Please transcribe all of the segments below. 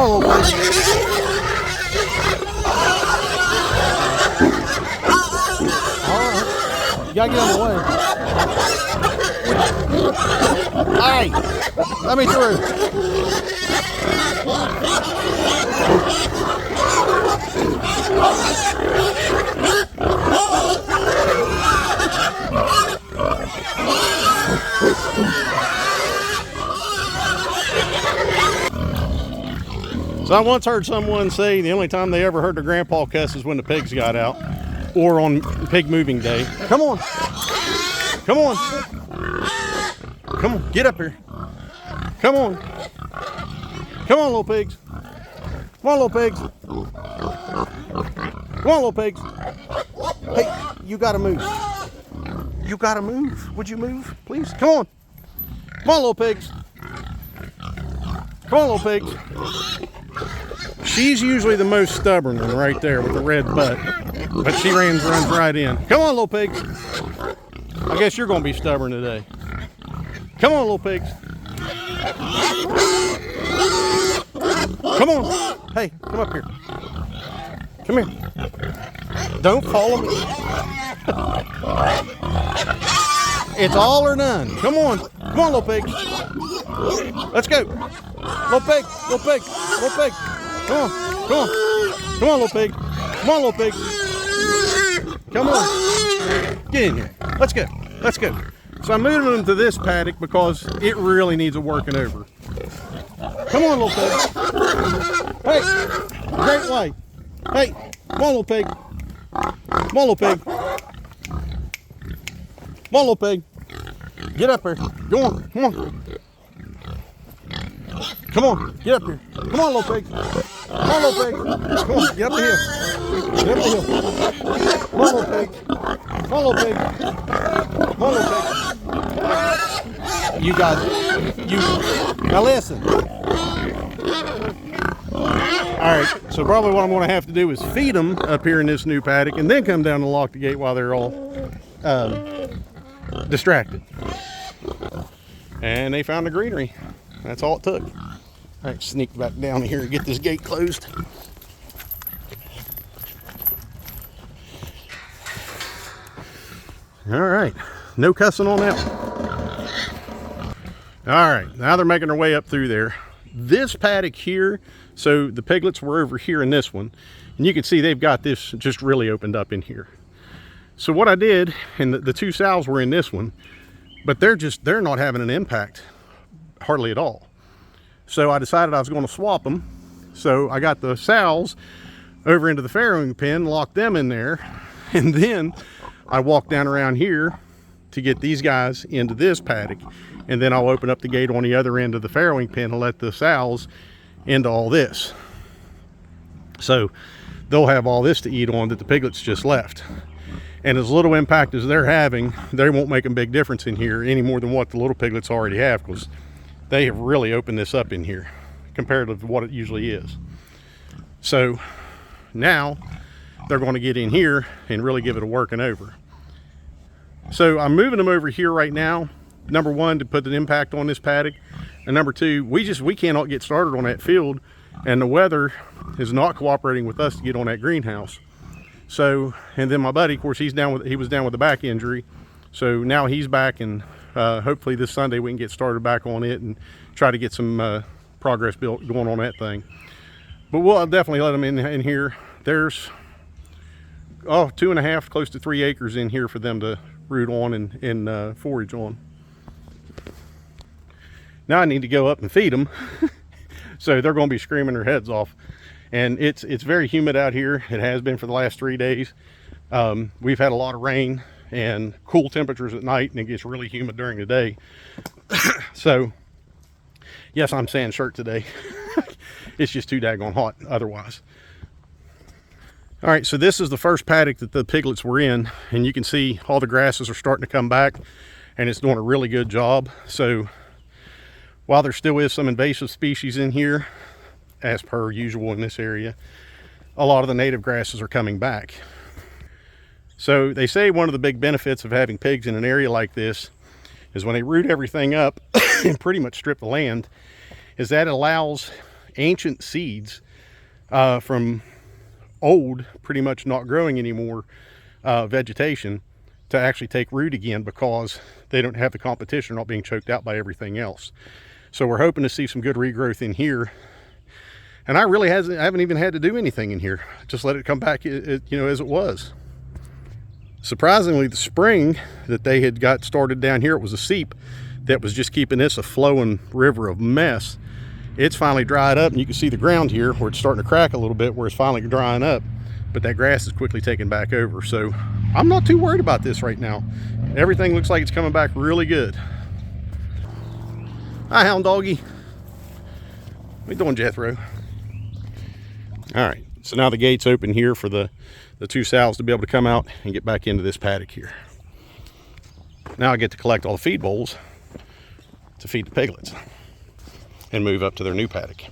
on, little pig. Alright. You gotta get on the way. Hey! Let me through. So I once heard someone say the only time they ever heard their grandpa cuss is when the pigs got out, or on pig moving day. Come on. Come on. Come on, get up here. Come on. Come on, little pigs. Come on, little pigs. Come on, little pigs. Hey, you gotta move. You gotta move. Would you move, please? Come on. Come on, little pigs. Come on, little pigs. She's usually the most stubborn one right there with the red butt, but she runs right in. Come on, little pigs. I guess you're gonna be stubborn today. Come on, little pigs. Come on. Hey, come up here. Come here. Don't follow me. It's all or none. Come on. Come on, little pigs. Let's go. Little pig. Little pig. Little pig. Come on. Come on. Come on, little pig. Come on, little pig. Come on. Get in here. Let's go. Let's go. So I'm moving them to this paddock because it really needs a working over. Come on, little pig. Hey, great white. Hey, come on, little pig. Come on, little pig. Come on, little pig. Get up here. Go on. Come on. Come on. Get up here. Come on, little pig. Come on, little pig. Come on. Get up the hill. Get up the hill. Come on, little pig. Come on, little pig. Come on, little pig. You guys. You. Now listen. Alright, so probably what I'm going to have to do is feed them up here in this new paddock and then come down and lock the gate while they're all distracted. And they found the greenery. That's all it took. Alright, sneak back down here and get this gate closed. Alright, no cussing on that one. Alright, now they're making their way up through there. This paddock here, so the piglets were over here in this one, and you can see they've got this just really opened up in here. So what I did, and the two sows were in this one, but they're not having an impact hardly at all. So I decided I was going to swap them. So I got the sows over into the farrowing pen, locked them in there, and then I walked down around here to get these guys into this paddock, and then I'll open up the gate on the other end of the farrowing pen and let the sows into all this. So they'll have all this to eat on that the piglets just left. And as little impact as they're having, they won't make a big difference in here any more than what the little piglets already have, because they have really opened this up in here compared to what it usually is. So now they're going to get in here and really give it a working over. So I'm moving them over here right now. Number one, to put an impact on this paddock, and number two, we cannot get started on that field, and the weather is not cooperating with us to get on that greenhouse. So, and then my buddy, of course, he was down with a back injury, so now he's back, and hopefully this Sunday we can get started back on it and try to get some progress built going on that thing. But we'll definitely let them in here. There's 2.5, close to 3 acres in here for them to root on and forage on. Now I need to go up and feed them. So they're going to be screaming their heads off. And it's very humid out here. It has been for the last 3 days. We've had a lot of rain and cool temperatures at night, and it gets really humid during the day. So yes, I'm saying shirt today. It's just too daggone hot otherwise. All right, so this is the first paddock that the piglets were in, and you can see all the grasses are starting to come back, and it's doing a really good job. So while there still is some invasive species in here, as per usual in this area, a lot of the native grasses are coming back. So they say one of the big benefits of having pigs in an area like this is when they root everything up and pretty much strip the land, is that it allows ancient seeds from old, pretty much not growing anymore, vegetation to actually take root again, because they don't have the competition, not being choked out by everything else. So we're hoping to see some good regrowth in here. And I haven't even had to do anything in here. Just let it come back, you know, as it was. Surprisingly, the spring that they had got started down here, it was a seep that was just keeping this a flowing river of mess. It's finally dried up, and you can see the ground here where it's starting to crack a little bit, where it's finally drying up, but that grass is quickly taking back over. So I'm not too worried about this right now. Everything looks like it's coming back really good. Hi, hound doggy. What you doing, Jethro? All right, so now the gate's open here for the two sows to be able to come out and get back into this paddock here. Now I get to collect all the feed bowls to feed the piglets and move up to their new paddock.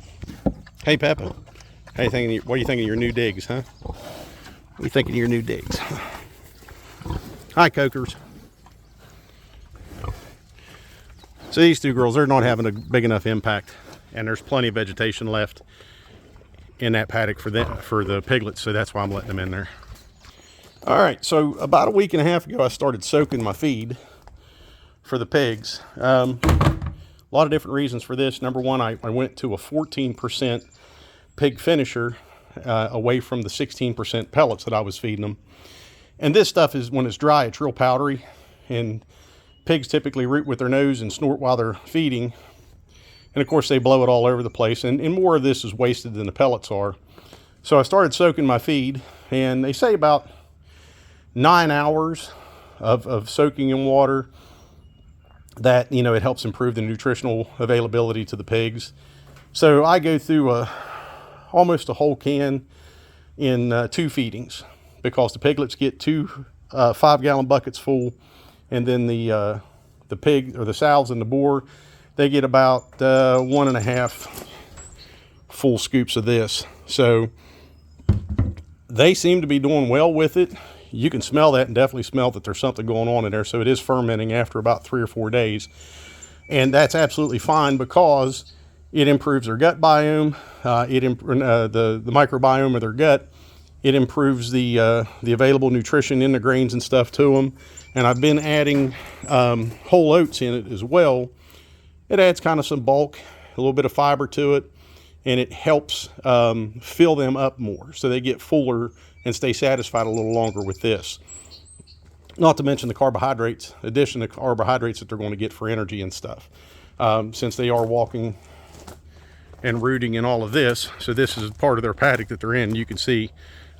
Hey, Peppa. What do you think of your new digs, huh? What are you thinking of your new digs? Hi, Cokers. So these two girls, they're not having a big enough impact, and there's plenty of vegetation left in that paddock for the piglets, so that's why I'm letting them in there. All right, so about a week and a half ago, I started soaking my feed for the pigs. A lot of different reasons for this. Number one, I went to a 14% pig finisher away from the 16% pellets that I was feeding them. And this stuff is, when it's dry, it's real powdery, and pigs typically root with their nose and snort while they're feeding. And of course they blow it all over the place, and more of this is wasted than the pellets are. So I started soaking my feed, and they say about 9 hours of soaking in water, that, you know, it helps improve the nutritional availability to the pigs. So I go through almost a whole can in 2 feedings, because the piglets get 2 5-gallon buckets full, and then the pig, or the sows and the boar, they get about 1.5 full scoops of this. So they seem to be doing well with it. You can smell that, and definitely smell that there's something going on in there. So it is fermenting after about 3 or 4 days. And that's absolutely fine, because it improves their gut biome, the microbiome of their gut. It improves the available nutrition in the grains and stuff to them. And I've been adding whole oats in it as well. It adds kind of some bulk, a little bit of fiber to it, and it helps fill them up more, so they get fuller and stay satisfied a little longer with this. Not to mention the carbohydrates, addition to carbohydrates that they're going to get for energy and stuff, since they are walking and rooting and all of this. So this is part of their paddock that they're in. You can see,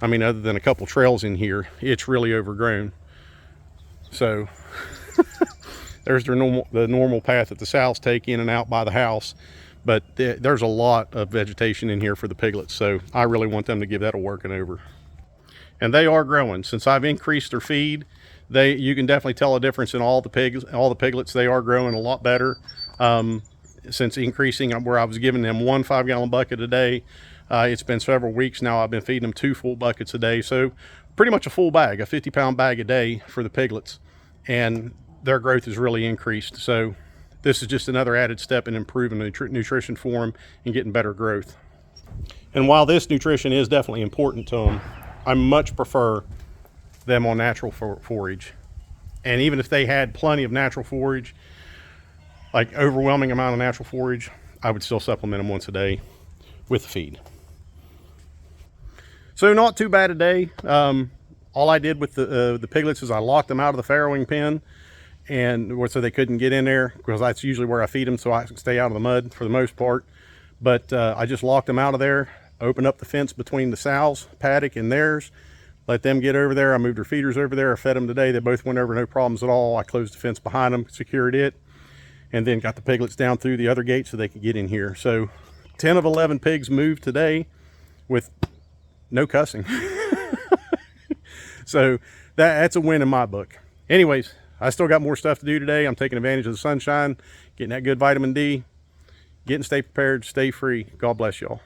I mean, other than a couple trails in here, it's really overgrown. So there's the normal path that the sows take in and out by the house, but there's a lot of vegetation in here for the piglets, so I really want them to give that a working over. And they are growing. Since I've increased their feed, you can definitely tell a difference in all the piglets. They are growing a lot better. Since increasing, where I was giving them 1 5-gallon bucket a day, it's been several weeks now. I've been feeding them 2 full buckets a day, so pretty much a full bag, a 50-pound bag a day for the piglets, and their growth has really increased. So this is just another added step in improving the nutrition for them and getting better growth. And while this nutrition is definitely important to them, I much prefer them on natural forage. And even if they had plenty of natural forage, like overwhelming amount of natural forage, I would still supplement them once a day with the feed. So not too bad a day. All I did with the piglets is I locked them out of the farrowing pen, and so they couldn't get in there, because that's usually where I feed them, so I can stay out of the mud for the most part. But I just locked them out of there, opened up the fence between the sows' paddock and theirs, let them get over there. I moved their feeders over there. I fed them today. They both went over, no problems at all. I closed the fence behind them, secured it, and then got the piglets down through the other gate so they could get in here. So 10 of 11 pigs moved today with no cussing. So that's a win in my book. Anyways, I still got more stuff to do today. I'm taking advantage of the sunshine, getting that good vitamin D, stay prepared, stay free. God bless y'all.